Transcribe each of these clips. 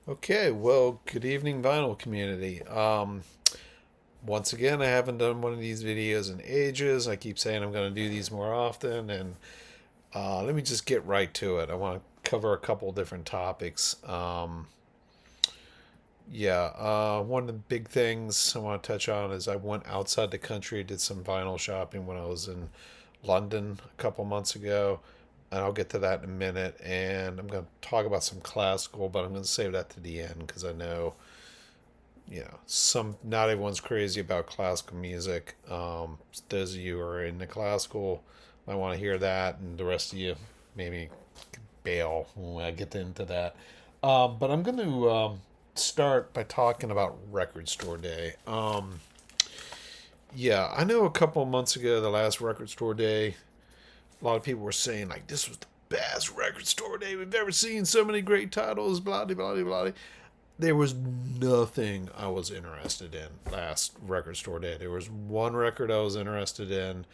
Okay, well, good evening, vinyl community. Once again, I haven't done one of these videos in ages. I keep saying I'm going to do these more often, and let me just get right to it. I want to cover a couple different topics. One of the big things I want to touch on is I went outside the country, did some vinyl shopping when I was in London a couple months ago, and I'll get to that in a minute. And I'm going to talk about some classical, but I'm going to save that to the end because I know some not everyone's crazy about classical music. Those of you who are into classical might want to hear that, and the rest of you maybe bail when I get into that. But I'm going to start by talking about Record Store Day. I know a couple of months ago, the last Record Store Day, a lot of people were saying like this was the best Record Store Day we've ever seen. So many great titles, blah blah blah blah. There was nothing I was interested in last Record Store Day. There was one record I was interested in.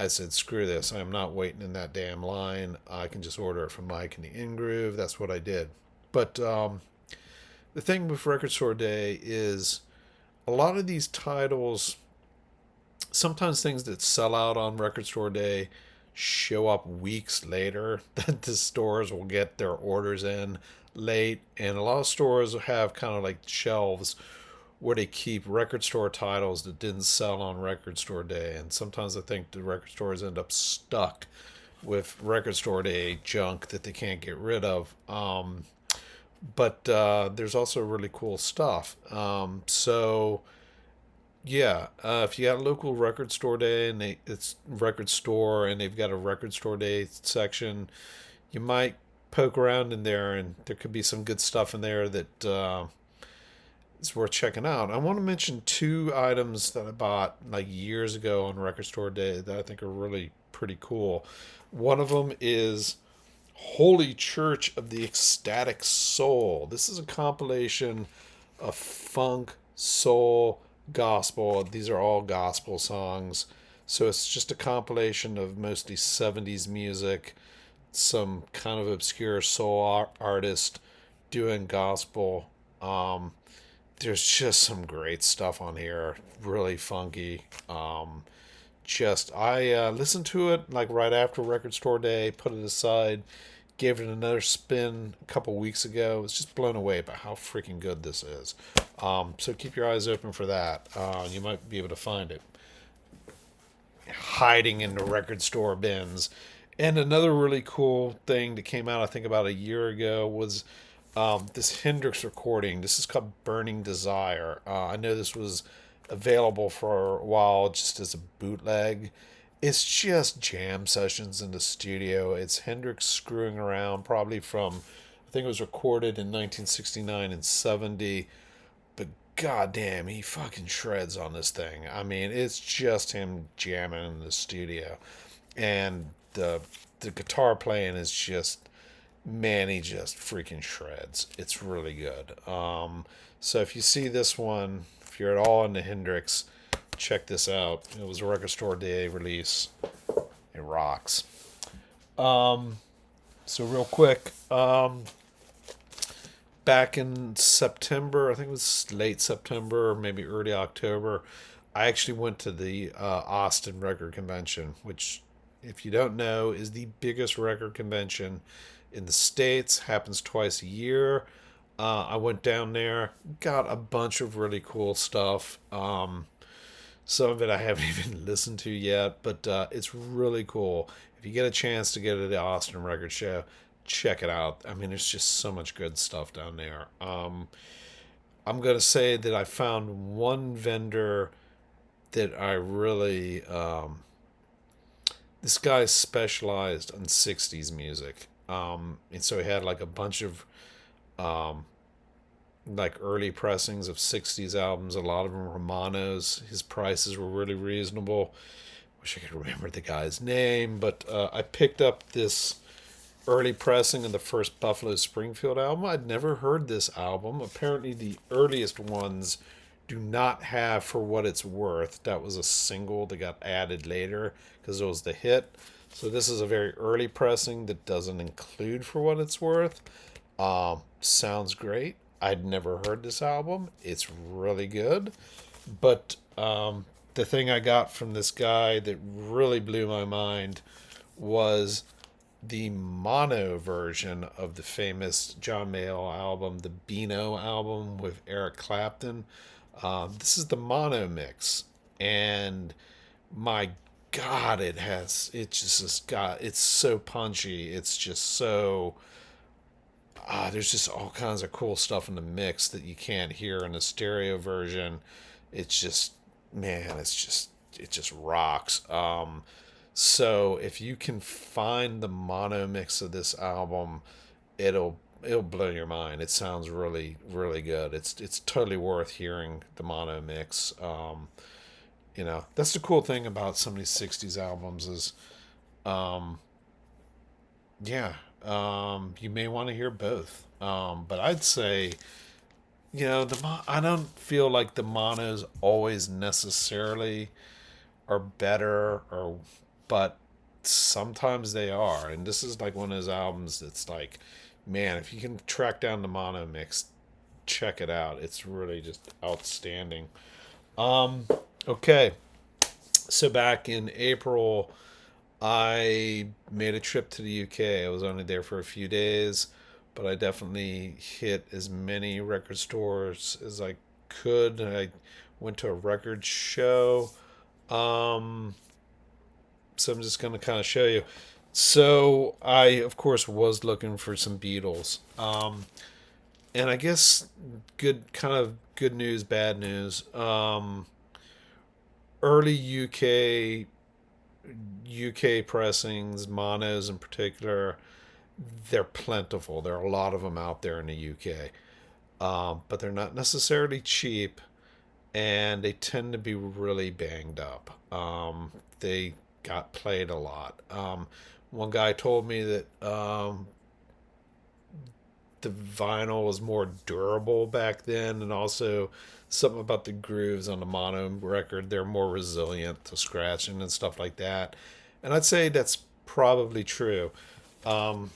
I said, screw this. I'm not waiting in that damn line. I can just order it from Mike and the In Groove. That's what I did. But the thing with Record Store Day is a lot of these titles, sometimes things that sell out on Record Store Day show up weeks later that the stores will get their orders in late, and a lot of stores have kind of like shelves where they keep record store titles that didn't sell on Record Store Day, and sometimes I think the record stores end up stuck with Record Store Day junk that they can't get rid of. But there's also really cool stuff. If you got a local record store day and it's record store and they've got a record store day section, you might poke around in there and there could be some good stuff in there that is worth checking out. I want to mention two items that I bought like years ago on Record Store Day that I think are really pretty cool. One of them is Holy Church of the Ecstatic Soul. This is a compilation of funk, soul, gospel. These are all gospel songs. So it's just a compilation of mostly 70s music, some kind of obscure soul artist doing gospel. There's just some great stuff on here, really funky. Just I listened to it like right after Record Store Day, put it aside, gave it another spin a couple weeks ago. I was just blown away by how freaking good this is. So keep your eyes open for that. You might be able to find it hiding in the record store bins. And another really cool thing that came out, I think, about a year ago was this Hendrix recording. This is called Burning Desire. I know this was available for a while just as a bootleg. It's just jam sessions in the studio. It's Hendrix screwing around, probably from, I think it was recorded in 1969 and 70. But goddamn, he fucking shreds on this thing. I mean, it's just him jamming in the studio. And the guitar playing is just, man, he just freaking shreds. It's really good. So if you see this one, if you're at all into Hendrix, check this out. It was a Record Store Day release. It rocks. So real quick, back in September, I think it was late September, maybe early October, I actually went to the Austin Record Convention, which, if you don't know, is the biggest record convention in the States. Happens twice a year. I went down there, got a bunch of really cool stuff. Some of it I haven't even listened to yet, but it's really cool. If you get a chance to go to the Austin Record Show, check it out. I mean, there's just so much good stuff down there. I'm going to say that I found one vendor that I really. This guy specialized in 60s music. And so he had like a bunch of um, like early pressings of 60s albums, a lot of them Romanos. His prices were really reasonable. Wish I could remember the guy's name, but I picked up this early pressing of the first Buffalo Springfield album. I'd never heard this album. Apparently, the earliest ones do not have For What It's Worth. That was a single that got added later because it was the hit. So this is a very early pressing that doesn't include For What It's Worth. Sounds great. I'd never heard this album. It's really good. But the thing I got from this guy that really blew my mind was the mono version of the famous John Mayall album, the Beano album with Eric Clapton. This is the mono mix, and my God, it just has got, it's so punchy. It's just so, there's just all kinds of cool stuff in the mix that you can't hear in the stereo version. It's just, man, it just rocks. So if you can find the mono mix of this album, it'll blow your mind. It sounds really really good. It's totally worth hearing the mono mix. That's the cool thing about some of these '60s albums is, um, yeah, you may want to hear both. But I'd say, I don't feel like the monos always necessarily are better, but sometimes they are. And this is like one of those albums that's like, man, if you can track down the mono mix, check it out. It's really just outstanding. Um, okay, so back in April, I made a trip to the UK. I was only there for a few days, but I definitely hit as many record stores as I could. I went to a record show. Um, so I'm just going to kind of show you. So I, of course, was looking for some Beatles. And I guess good news, bad news. Early UK pressings, monos in particular, they're plentiful. There are a lot of them out there in the UK, but they're not necessarily cheap, and they tend to be really banged up. They got played a lot. One guy told me that the vinyl was more durable back then, and also something about the grooves on the mono record, they're more resilient to scratching and stuff like that. And I'd say that's probably true. Um,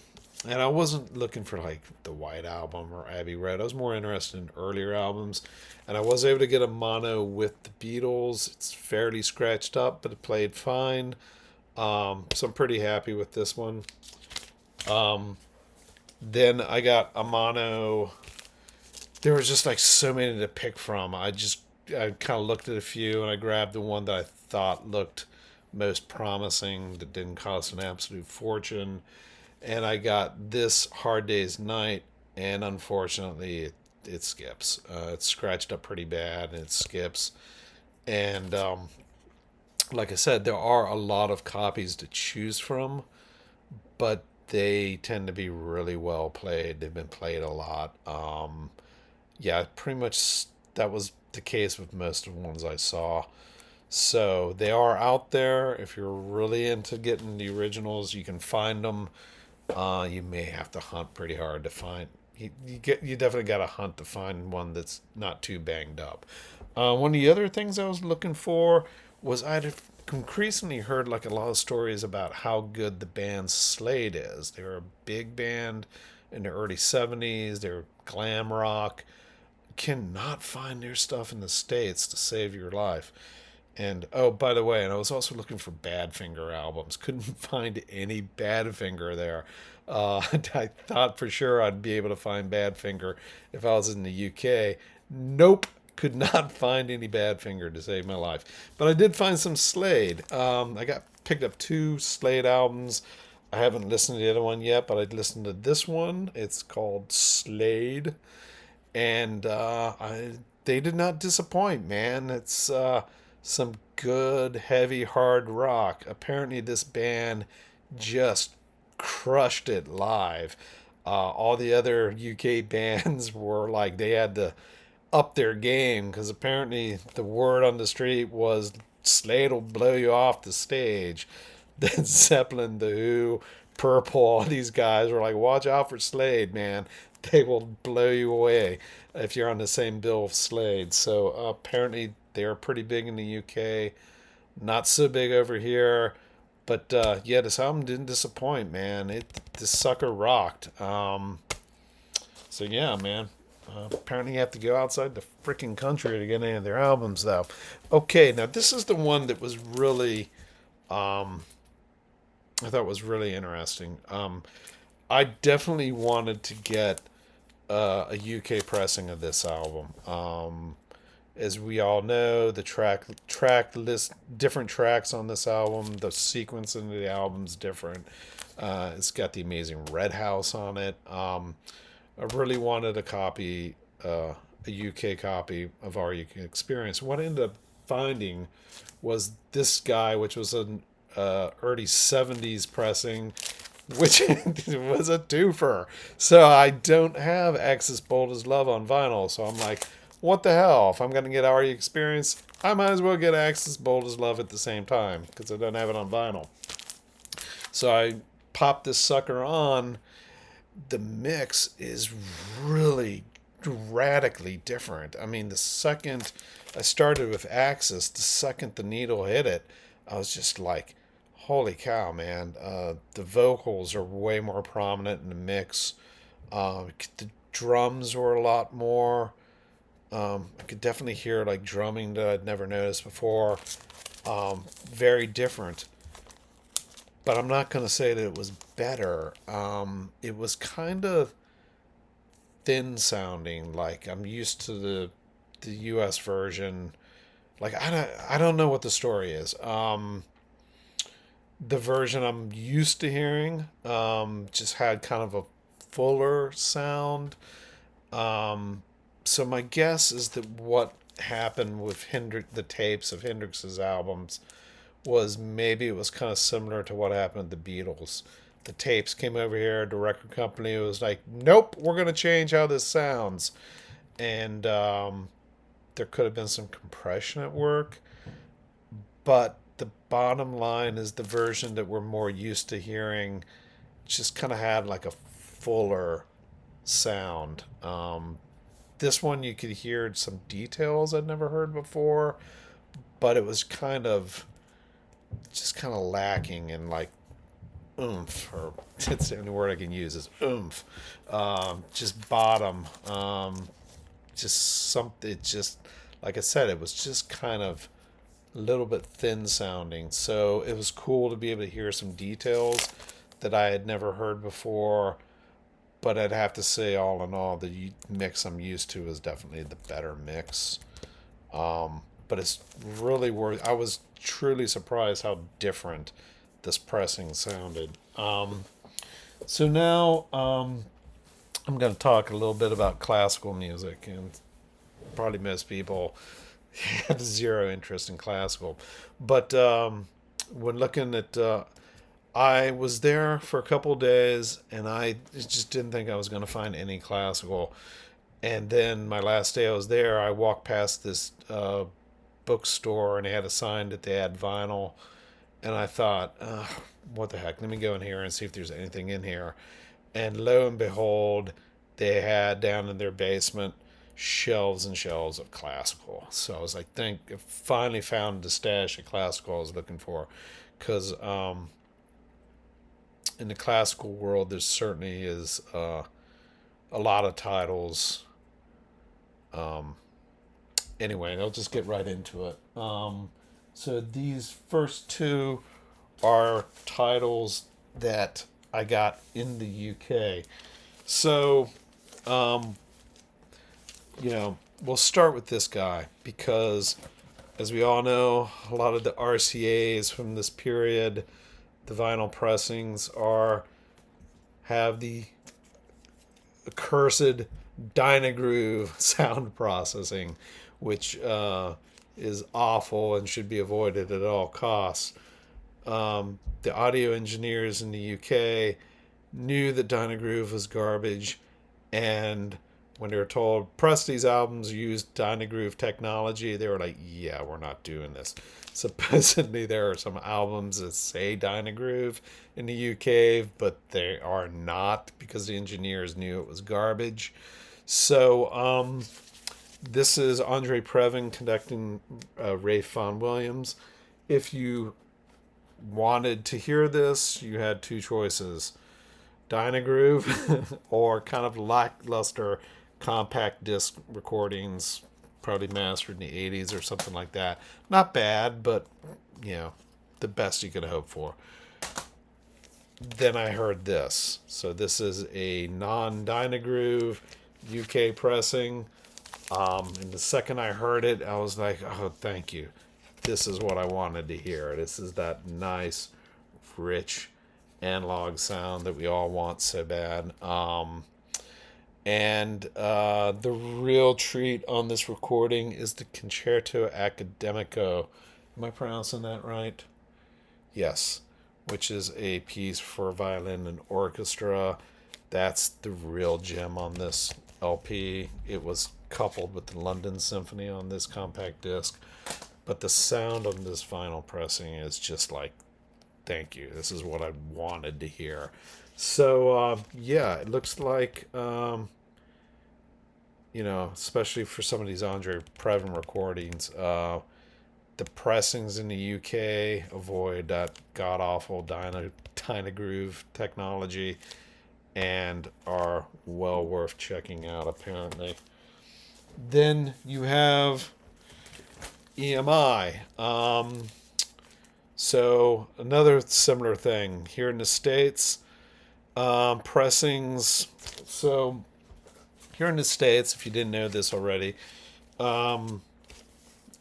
and I wasn't looking for like the White Album or Abbey Road. I was more interested in earlier albums. And I was able to get a mono with the Beatles. It's fairly scratched up, but it played fine. So I'm pretty happy with this one. Um, then I got a mono. There was just like so many to pick from. I kind of looked at a few and I grabbed the one that I thought looked most promising, that didn't cost an absolute fortune. And I got this Hard Day's Night, and unfortunately, it skips. It's scratched up pretty bad, and it skips. And like I said, there are a lot of copies to choose from, but they tend to be really well played. They've been played a lot. Yeah, pretty much that was the case with most of the ones I saw. So they are out there. If you're really into getting the originals, you can find them. You may have to hunt pretty hard to find. You definitely got to hunt to find one that's not too banged up. One of the other things I was looking for was I'd increasingly heard like a lot of stories about how good the band Slade is. They were a big band in the early '70s. They were glam rock. Cannot find their stuff in the States to save your life. And oh, by the way, and I was also looking for Badfinger albums. Couldn't find any Badfinger there. I thought for sure I'd be able to find Badfinger if I was in the UK. Nope, could not find any Badfinger to save my life. But I did find some Slade. I got picked up two Slade albums. I haven't listened to the other one yet, but I'd listened to this one. It's called Slade, and they did not disappoint, man. It's some good, heavy, hard rock. Apparently, this band just crushed it live. All the other UK bands were like, they had to up their game because apparently the word on the street was Slade will blow you off the stage. Then Zeppelin, The Who, Purple, all these guys were like, watch out for Slade, man. They will blow you away if you're on the same bill with Slade. So apparently they're pretty big in the UK, not so big over here. But yeah, this album didn't disappoint, man. This sucker rocked. So yeah, man. Apparently, you have to go outside the freaking country to get any of their albums, though. Okay, now this is the one that was really, I thought was really interesting. I definitely wanted to get a UK pressing of this album. As we all know, the track list, different tracks on this album, the sequence in the album's different. It's got the amazing Red House on it. I really wanted a copy, a UK copy of Our UK Experience. What I ended up finding was this guy, which was an early 70s pressing, which was a twofer. So I don't have Axis Bold as Love on vinyl. So I'm like, what the hell? If I'm going to get Our Experience, I might as well get Axis Bold as Love at the same time because I don't have it on vinyl. So I popped this sucker on. The mix is really radically different. I mean, the second I started with Axis, the second the needle hit it, I was just like, holy cow, man. The vocals are way more prominent in the mix. The drums were a lot more. I could definitely hear like drumming that I'd never noticed before. Very different. But I'm not going to say that it was better. It was kind of thin sounding. Like I'm used to the U.S. version. Like I don't know what the story is. The version I'm used to hearing just had kind of a fuller sound. So my guess is that what happened with the tapes of Hendrix's albums was maybe it was kind of similar to what happened to the Beatles. The tapes came over here, the record company was like, nope, we're going to change how this sounds. And there could have been some compression at work. But the bottom line is the version that we're more used to hearing just kind of had like a fuller sound. This one you could hear some details I'd never heard before, but it was kind of lacking in like oomph, or it's the only word I can use is oomph. Just bottom. Just something. It just like I said, it was just kind of a little bit thin sounding. So it was cool to be able to hear some details that I had never heard before. But I'd have to say, all in all, the mix I'm used to is definitely the better mix. But it's really worth. I was truly surprised how different this pressing sounded. So now I'm going to talk a little bit about classical music, and probably most people have zero interest in classical. But when looking at, I was there for a couple of days, and I just didn't think I was going to find any classical. And then my last day I was there, I walked past this bookstore, and they had a sign that they had vinyl. And I thought, what the heck? Let me go in here and see if there's anything in here. And lo and behold, they had down in their basement shelves and shelves of classical. So I was like, I finally found the stash of classical I was looking for. Because in the classical world, there certainly is a lot of titles. Anyway, I'll just get right into it. So these first two are titles that I got in the UK. So, um, we'll start with this guy because, as we all know, a lot of the RCAs from this period, the vinyl pressings, have the accursed Dynagroove sound processing, which is awful and should be avoided at all costs. The audio engineers in the UK knew that Dynagroove was garbage, and when they were told press these albums use Dynagroove technology, they were like, yeah, we're not doing this. Supposedly there are some albums that say Dynagroove in the UK, but they are not because the engineers knew it was garbage. So this is Andre Previn conducting Ralph Vaughan Williams. If you wanted to hear this, you had two choices. Dynagroove or kind of lackluster compact disc recordings, probably mastered in the 80s or something like that. Not bad, but, you know, the best you could hope for. Then I heard this. So this is a non-Dynagroove UK pressing. And the second I heard it, I was like, oh, thank you. This is what I wanted to hear. This is that nice, rich analog sound that we all want so bad. And the real treat on this recording is the Concerto Academico. Am I pronouncing that right? Yes, which is a piece for violin and orchestra. That's the real gem on this LP. It was coupled with the London Symphony on this compact disc. But the sound on this vinyl pressing is just like, thank you. This is what I wanted to hear. So, yeah, it looks like, especially for some of these Andre Previn recordings, the pressings in the UK avoid that god awful Dynagroove technology and are well worth checking out, apparently. Then you have EMI. So another similar thing here in the States, pressings. So here in the States, if you didn't know this already,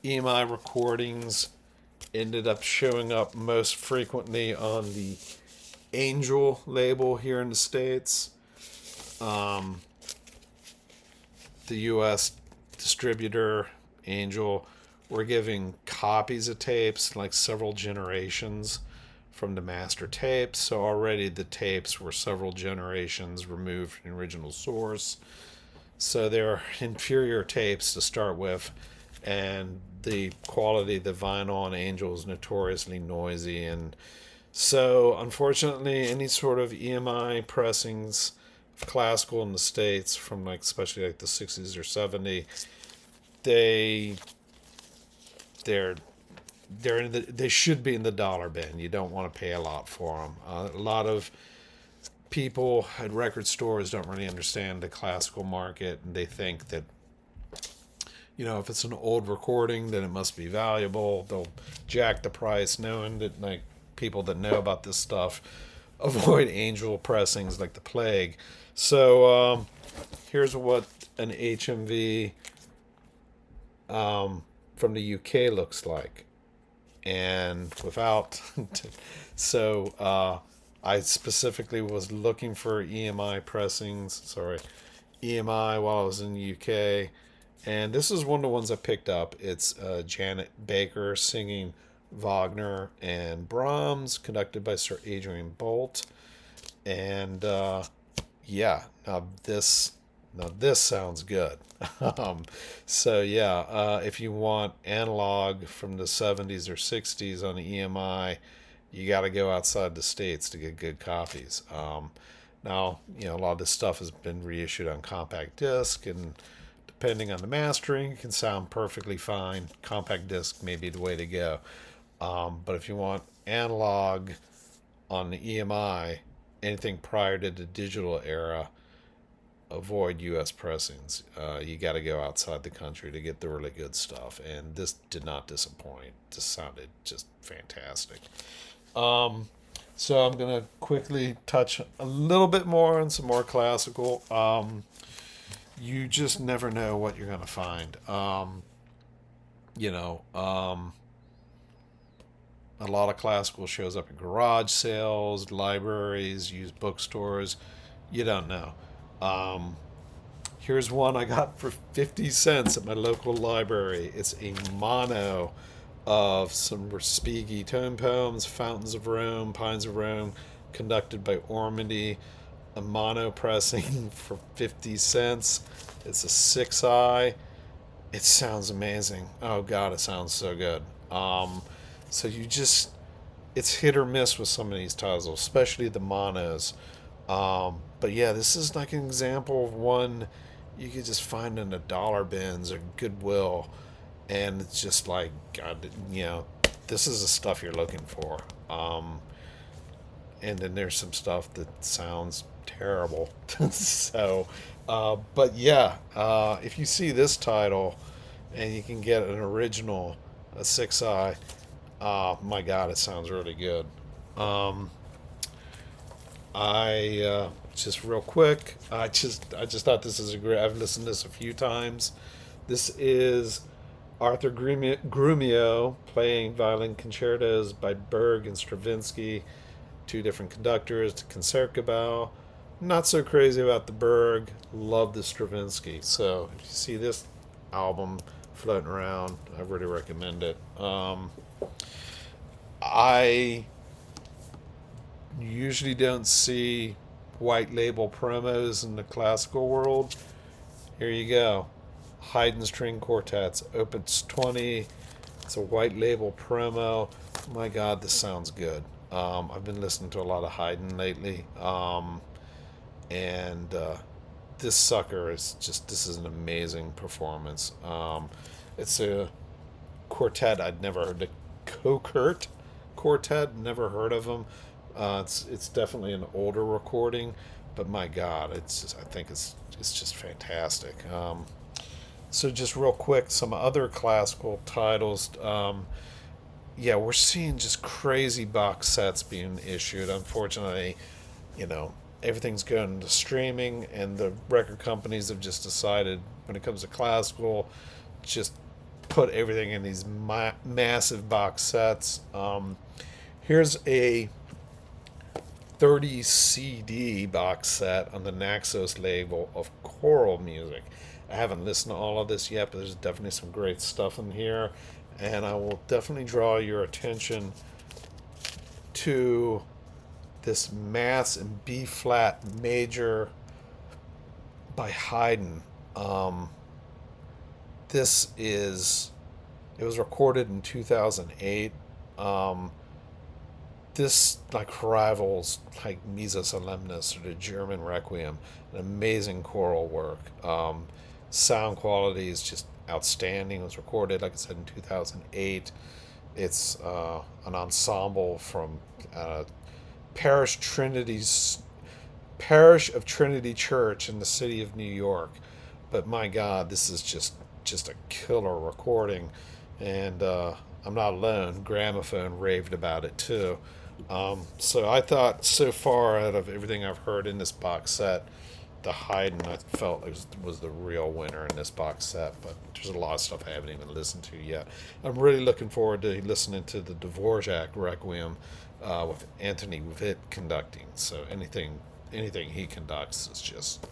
EMI recordings ended up showing up most frequently on the Angel label here in the States. The U.S. distributor, Angel, were giving copies of tapes, like several generations from the master tapes. So already the tapes were several generations removed from the original source. So they're inferior tapes to start with. And the quality of the vinyl on Angel is notoriously noisy. And so, unfortunately, any sort of EMI pressings of classical in the States from especially the 60s or 70s, they're they should be in the dollar bin. You don't want to pay a lot for them. A lot of people at record stores don't really understand the classical market, and they think that if it's an old recording, then it must be valuable. They'll jack the price, knowing that people that know about this stuff avoid Angel pressings like the plague. So here's what an HMV from the UK looks like, and without. So I specifically was looking for EMI pressings. Sorry, EMI while I was in the UK. And this is one of the ones I picked up. It's Janet Baker singing Wagner and Brahms, conducted by Sir Adrian Bolt. And yeah, now this sounds good. So yeah, if you want analog from the 70s or 60s on the EMI, you got to go outside the States to get good copies. Now, a lot of this stuff has been reissued on compact disc, and depending on the mastering, it can sound perfectly fine. Compact disc may be the way to go. But if you want analog on the EMI, anything prior to the digital era, avoid U.S. pressings. You got to go outside the country to get the really good stuff. And this did not disappoint. This sounded just fantastic. So I'm going to quickly touch a little bit more on some more classical. You just never know what you're going to find. A lot of classical shows up in garage sales, libraries, used bookstores. You don't know. Here's one I got for 50 cents at my local library. It's a mono of some Respighi tone poems, Fountains of Rome, Pines of Rome, conducted by Ormandy. A mono pressing for 50 cents. It's a 6i. It sounds amazing. Oh God, it sounds so good. So it's hit or miss with some of these titles, especially the monos. But yeah, this is like an example of one you could just find in the dollar bins or Goodwill, and it's just like, God, this is the stuff you're looking for. And then there's some stuff that sounds terrible. So, but yeah, if you see this title and you can get an original, a 6i, my God, it sounds really good. Um, I just real quick, I just thought this is a great. I've listened to this a few times. This is Arthur Grumio playing violin concertos by Berg and Stravinsky, two different conductors, Concertgebouw. Not so crazy about the Berg, love the Stravinsky. So if you see this album floating around, I really recommend it. I usually don't see white label promos in the classical world. Here you go. Haydn String Quartets, Opus 20. It's a white label promo. My God, this sounds good. I've been listening to a lot of Haydn lately. And this sucker is just, this is an amazing performance. It's a quartet I'd never heard. The Kokert Quartet, never heard of them. It's definitely an older recording, but my God, it's just, I think it's just fantastic. So just real quick, some other classical titles. Yeah, we're seeing just crazy box sets being issued. Unfortunately, you know, everything's going to streaming, and the record companies have just decided when it comes to classical, just put everything in these massive box sets. Here's a 30 CD box set on the Naxos label of choral music. I haven't listened to all of this yet, but there's definitely some great stuff in here. And I will definitely draw your attention to this Mass in B flat major by Haydn. This is, it was recorded in 2008. This like rivals like Misa Solemnis or the German Requiem, an amazing choral work. Sound quality is just outstanding. It was recorded, like I said, in 2008. It's an ensemble from uh, Parish Trinity's Parish of Trinity Church in the city of New York. But my God, this is just a killer recording, and I'm not alone. Gramophone raved about it too. So I thought, so far out of everything I've heard in this box set, the Haydn I felt was the real winner in this box set. But there's a lot of stuff I haven't even listened to yet. I'm really looking forward to listening to the Dvorak Requiem with Anthony Witt conducting. So anything he conducts is just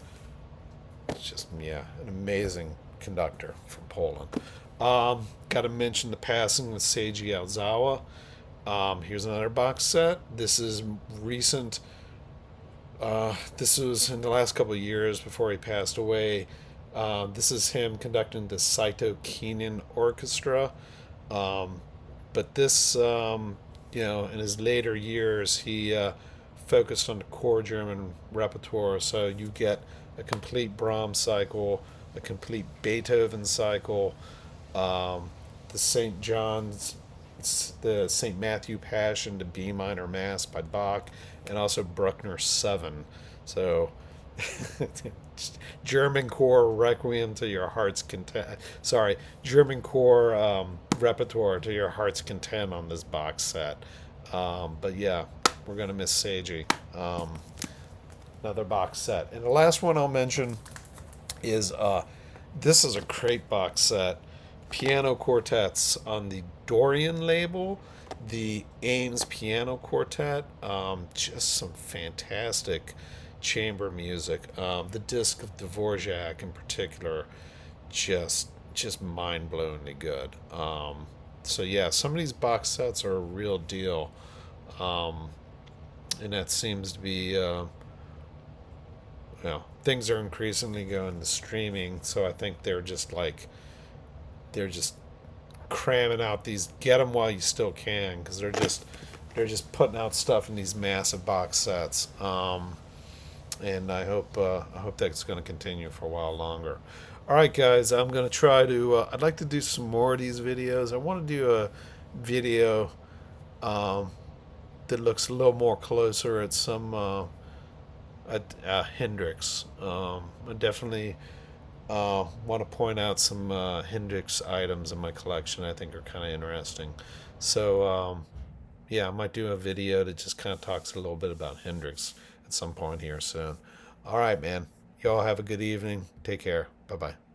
yeah, an amazing conductor from Poland. Got to mention the passing of Seiji Ozawa. Here's another box set. This is recent. This was in the last couple of years before he passed away. This is him conducting the Saito Keenan Orchestra. But this, in his later years, he focused on the core German repertoire. So you get a complete Brahms cycle, a complete Beethoven cycle, the St. John's, the St. Matthew Passion, the B minor Mass by Bach, and also Bruckner 7. So German core requiem to your heart's content. Sorry, German core repertoire to your heart's content on this box set. But yeah, we're gonna miss Seiji. Another box set, and the last one I'll mention is this is a great box set. Piano quartets on the Dorian label, the Ames Piano Quartet. Just some fantastic chamber music. The disc of Dvorak in particular, just mind-blowingly good. So yeah, some of these box sets are a real deal, and that seems to be, things are increasingly going to streaming. So I think they're just cramming out these, get them while you still can, because they're just putting out stuff in these massive box sets. And I hope that's going to continue for a while longer. All right, guys, I'm going to try to. I'd like to do some more of these videos. I want to do a video that looks a little more closer at some a Hendrix. I definitely want to point out some Hendrix items in my collection I think are kind of interesting. So, yeah, I might do a video that just kind of talks a little bit about Hendrix at some point here soon. All right, man. Y'all have a good evening. Take care. Bye bye.